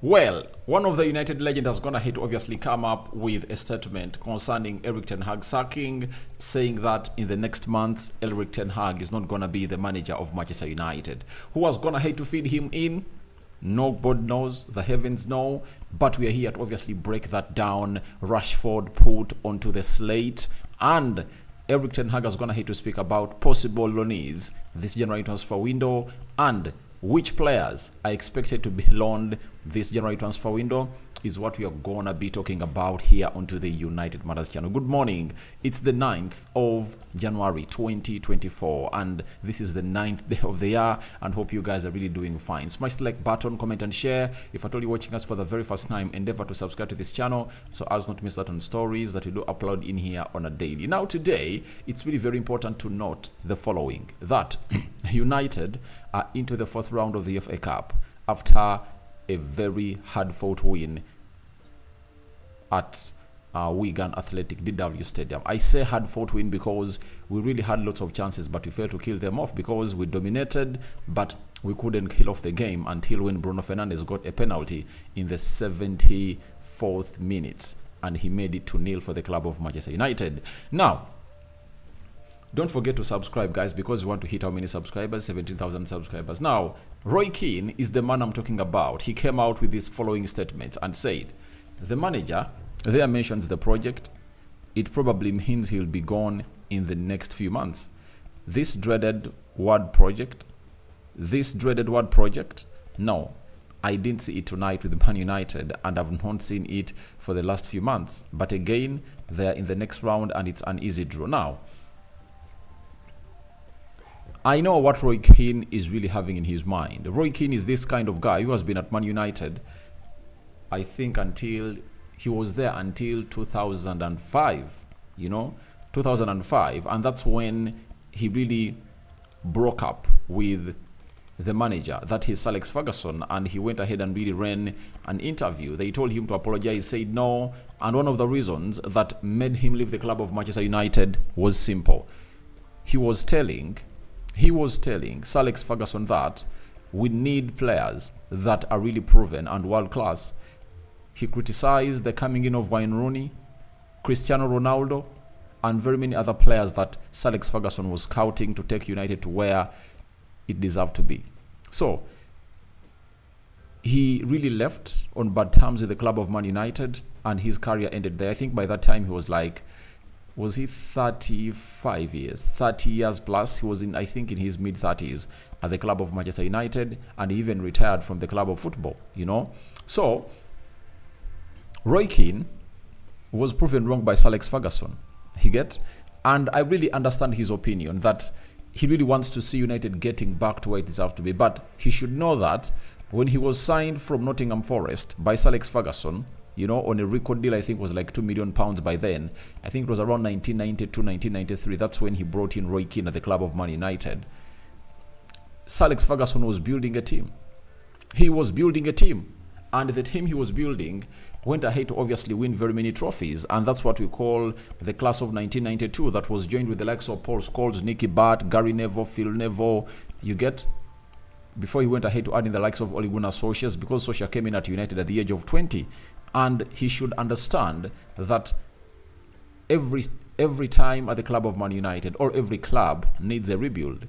Well, one of the United legends has gone ahead to obviously come up with a statement concerning Erik ten Hag sacking, saying that in the next months, Erik ten Hag is not going to be the manager of Manchester United. Who has gone ahead to feed him in? Nobody knows, the heavens know, but we are here to obviously break that down. Rashford put onto the slate, and Erik ten Hag has gone ahead to speak about possible loanees this January transfer window and which players are expected to be loaned this January transfer window is what we are gonna be talking about here onto the United Matters channel. Good morning. It's the 9th of January 2024 and this is the 9th day of the year, and hope you guys are really doing fine. Smash the like button, comment and share. If at all you're watching us for the very first time, endeavor to subscribe to this channel so as not to miss out on stories that we do upload in here on a daily. Now today, it's really very important to note the following, that United are into the 4th round of the FA Cup after a very hard-fought win at Wigan Athletic DW Stadium. I say hard-fought win because we really had lots of chances, but we failed to kill them off because we dominated, but we couldn't kill off the game until when Bruno Fernandes got a penalty in the 74th minute, and he made it 2-0 for the club of Manchester United. Now, don't forget to subscribe, guys, because we want to hit how many subscribers? 17,000 subscribers. Now, Roy Keane is the man I'm talking about. He came out with his following statements and said, the manager there mentions the project. It probably means he'll be gone in the next few months. This dreaded word project. No, I didn't see it tonight with Man United, and I've not seen it for the last few months. But again, they're in the next round and it's an easy draw. Now, I know what Roy Keane is really having in his mind. Roy Keane is this kind of guy who has been at Man United, I think, until he was there until 2005, 2005. And that's when he really broke up with the manager, that is Alex Ferguson, and he went ahead and really ran an interview. They told him to apologize, he said no, and one of the reasons that made him leave the club of Manchester United was simple. He was telling Sir Alex Ferguson that we need players that are really proven and world-class. He criticized the coming in of Wayne Rooney, Cristiano Ronaldo, and very many other players that Sir Alex Ferguson was scouting to take United to where it deserved to be. So, he really left on bad terms with the club of Man United, and his career ended there. I think by that time he was like, was he 35 years, 30 years plus? He was I think in his mid-30s at the club of Manchester United, and he even retired from the club of football, So, Roy Keane was proven wrong by Sir Alex Ferguson, and I really understand his opinion that he really wants to see United getting back to where it deserves to be, but he should know that when he was signed from Nottingham Forest by Sir Alex Ferguson, on a record deal, I think was like £2 million by then. I think it was around 1992, 1993. That's when he brought in Roy Keane at the club of Man United. Sir Alex Ferguson was building a team. He was building a team. And the team he was building went ahead to obviously win very many trophies. And that's what we call the class of 1992 that was joined with the likes of Paul Scholes, Nicky Butt, Gary Neville, Phil Neville. Before he went ahead to add in the likes of Ole Gunnar Solskjaer, because Solskjaer came in at United at the age of 20. And he should understand that every time at the club of Man United, or every club needs a rebuild.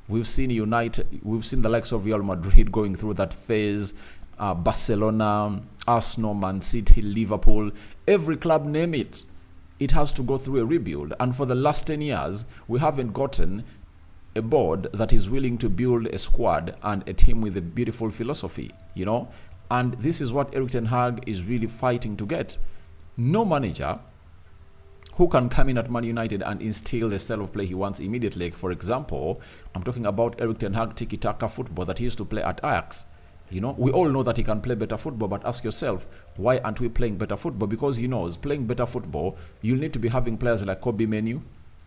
We've seen the likes of Real Madrid going through that phase, Barcelona, Arsenal, Man City, Liverpool, every club, name it. It has to go through a rebuild. And for the last 10 years, we haven't gotten a board that is willing to build a squad and a team with a beautiful philosophy, And this is what Erik ten Hag is really fighting to get. No manager who can come in at Man United and instill the style of play he wants immediately. Like, for example, I'm talking about Erik ten Hag tiki-taka football that he used to play at Ajax. We all know that he can play better football, but ask yourself, why aren't we playing better football? Because he knows playing better football, you'll need to be having players like Kobe Menu,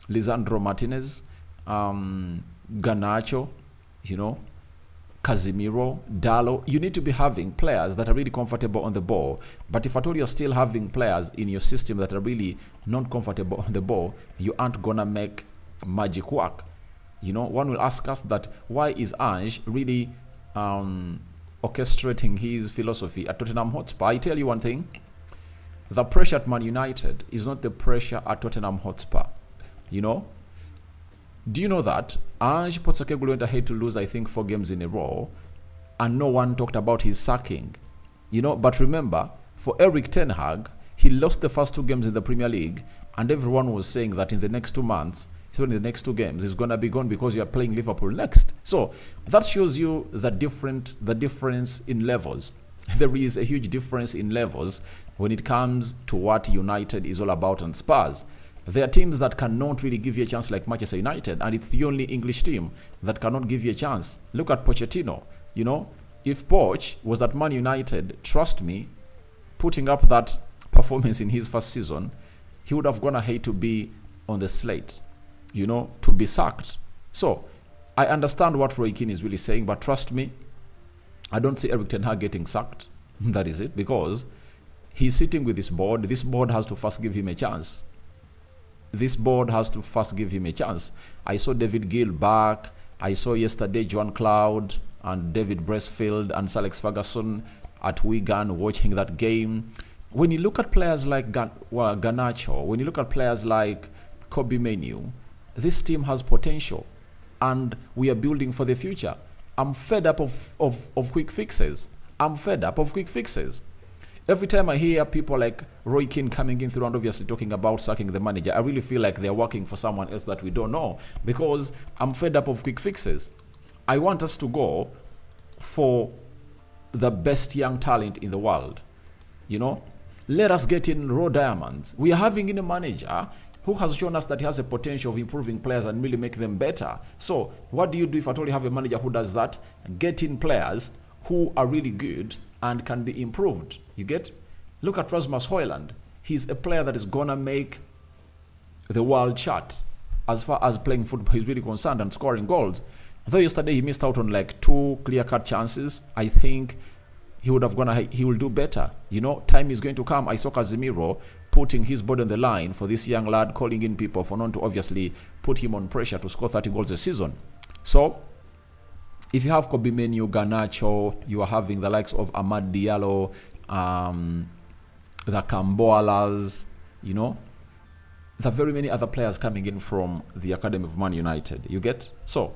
Lisandro Martinez, Garnacho, Casemiro, Dallo. You need to be having players that are really comfortable on the ball. But if at all you're still having players in your system that are really not comfortable on the ball, you aren't gonna make magic work. One will ask us that why is Ange really orchestrating his philosophy at Tottenham Hotspur. I tell you one thing, the pressure at Man United is not the pressure at Tottenham Hotspur. You know? Do you know that Ange Postecoglou went ahead to lose, I think, 4 games in a row, and no one talked about his sacking? You know, but remember, for Erik ten Hag, he lost the first 2 games in the Premier League, and everyone was saying that in the next 2 months, so in the next 2 games, he's going to be gone because you are playing Liverpool next. So that shows you the difference in levels. There is a huge difference in levels when it comes to what United is all about and Spurs. There are teams that cannot really give you a chance like Manchester United, and it's the only English team that cannot give you a chance. Look at Pochettino. You know, if Poch was at Man United, trust me, putting up that performance in his first season, he would have gone ahead to be on the slate, you know, to be sacked. So I understand what Roy Keane is really saying, but trust me, I don't see Erik ten Hag getting sacked. That is it, because he's sitting with this board. This board has to first give him a chance. This board has to first give him a chance. I saw David Gill back. I saw yesterday Joan Cloud and David Bracefield and Sir Alex Ferguson at Wigan watching that game. When you look at players like Garnacho, when you look at players like Kobe Menu, this team has potential, and we are building for the future. I'm fed up of quick fixes. I'm fed up of quick fixes. Every time I hear people like Roy Keane coming in through and obviously talking about sacking the manager, I really feel like they're working for someone else that we don't know, because I'm fed up of quick fixes. I want us to go for the best young talent in the world. You know, let us get in raw diamonds. We are having in a manager who has shown us that he has a potential of improving players and really make them better. So what do you do if at all you have a manager who does that? Get in players who are really good and can be improved. You get? Look at Rasmus Højlund. He's a player that is gonna make the world chart as far as playing football is really concerned and scoring goals. Though yesterday he missed out on like 2 clear-cut chances, I think he would have gone. He will do better. You know, time is going to come. I saw Casemiro putting his body on the line for this young lad, calling in people for not to obviously put him on pressure to score 30 goals a season. So if you have Kobe Menu, Garnacho, you are having the likes of Amad Diallo, the Camboalas, you know, there are very many other players coming in from the Academy of Man United. You get? So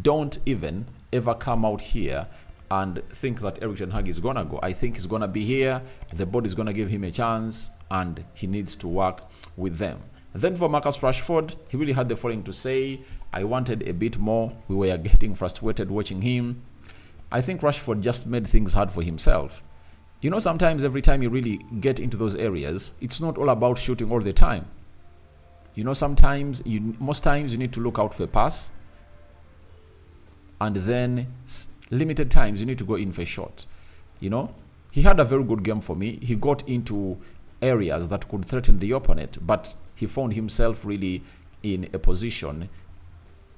don't even ever come out here and think that Erik ten Hag is gonna go. I think he's gonna be here. The board is gonna give him a chance, and he needs to work with them. Then for Marcus Rashford, he really had the following to say. I wanted a bit more. We were getting frustrated watching him. I think Rashford just made things hard for himself. You know, sometimes every time you really get into those areas, it's not all about shooting all the time. You know, most times you need to look out for a pass, and then limited times you need to go in for a shot. You know, he had a very good game for me. He got into areas that could threaten the opponent, but he found himself really in a position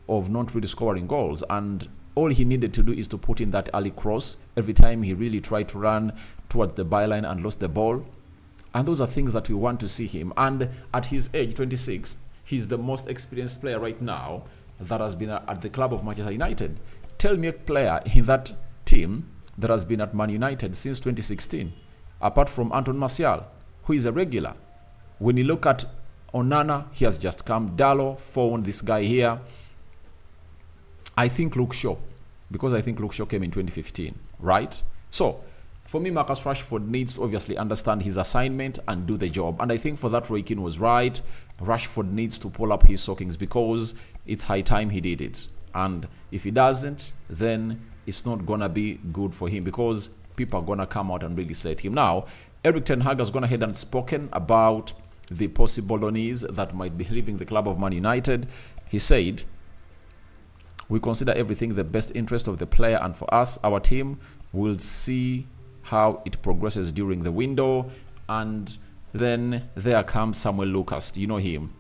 of not really scoring goals, and all he needed to do is to put in that early cross every time he really tried to run towards the byline and lost the ball. And those are things that we want to see him. And at his age, 26, he's the most experienced player right now that has been at the club of Manchester United. Tell me a player in that team that has been at Man United since 2016, apart from Anton Martial, who is a regular. When you look at Onana, he has just come. Dallo found this guy here. I think Luke Shaw, because I think Luke Shaw came in 2015, right? So for me, Marcus Rashford needs to obviously understand his assignment and do the job. And I think for that, Roy Keane was right. Rashford needs to pull up his stockings because it's high time he did it. And if he doesn't, then it's not going to be good for him, because people are going to come out and really slate him. Now, Erik ten Hag has gone ahead and spoken about the possible loanees that might be leaving the club of Man United. He said, "We consider everything the best interest of the player, and for us, our team will see how it progresses during the window." And then there comes Samuel Lucas. You know him,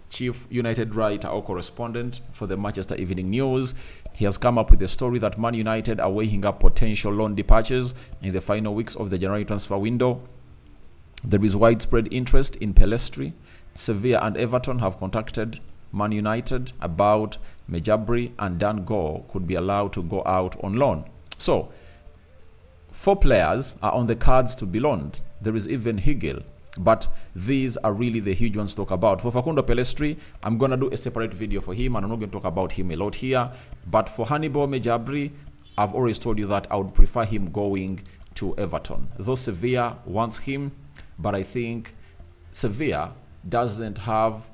Chief United writer or correspondent for the Manchester Evening News. He has come up with a story that Man United are weighing up potential loan departures in the final weeks of the January transfer window. There is widespread interest in Pelestri. Sevilla and Everton have contacted Man United about Mejabri, and Dan Gore could be allowed to go out on loan. So 4 players are on the cards to be loaned. There is even Higel. But these are really the huge ones to talk about. For Facundo Pellistri, I'm going to do a separate video for him, and I'm not going to talk about him a lot here. But for Hannibal Mejabri, I've always told you that I would prefer him going to Everton. Though Sevilla wants him, but I think Sevilla doesn't have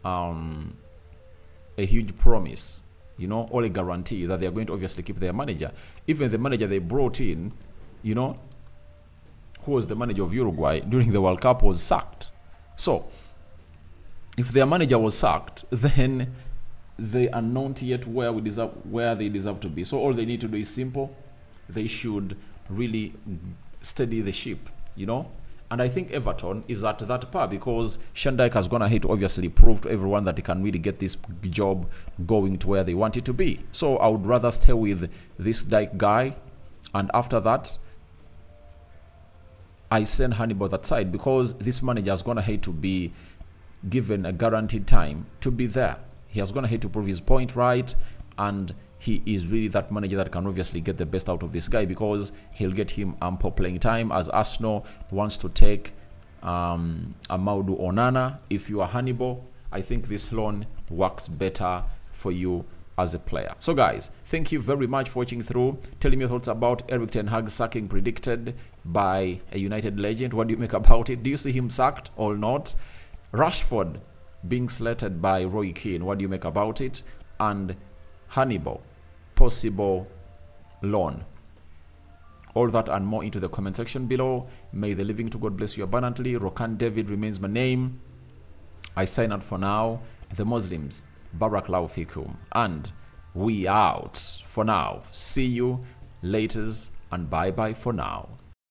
a huge promise, you know, or a guarantee that they are going to obviously keep their manager. Even the manager they brought in, you know, who was the manager of Uruguay during the World Cup, was sacked. So if their manager was sacked, then they are not yet where they deserve to be. So all they need to do is simple. They should really steady the ship, you know. And I think Everton is at that par, because Sean Dyche has gone ahead to obviously prove to everyone that he can really get this job going to where they want it to be. So I would rather stay with this Dyche guy, and after that I send Hannibal that side, because this manager has gone ahead to be given a guaranteed time to be there. He has gone ahead to prove his point right, and he is really that manager that can obviously get the best out of this guy, because he'll get him ample playing time, as Arsenal wants to take Amadou Onana. If you are Hannibal, I think this loan works better for you as a player. So guys, thank you very much for watching through. Tell me your thoughts about Erik ten Hag sacking predicted by a United legend. What do you make about it? Do you see him sacked or not? Rashford being slated by Roy Keane. What do you make about it? And Hannibal, possible loan. All that and more into the comment section below. May the living to God bless you abundantly. Rokan David remains my name. I sign out for now. The Muslims, Barakallahu fikum. And we out for now. See you laters, and bye bye for now.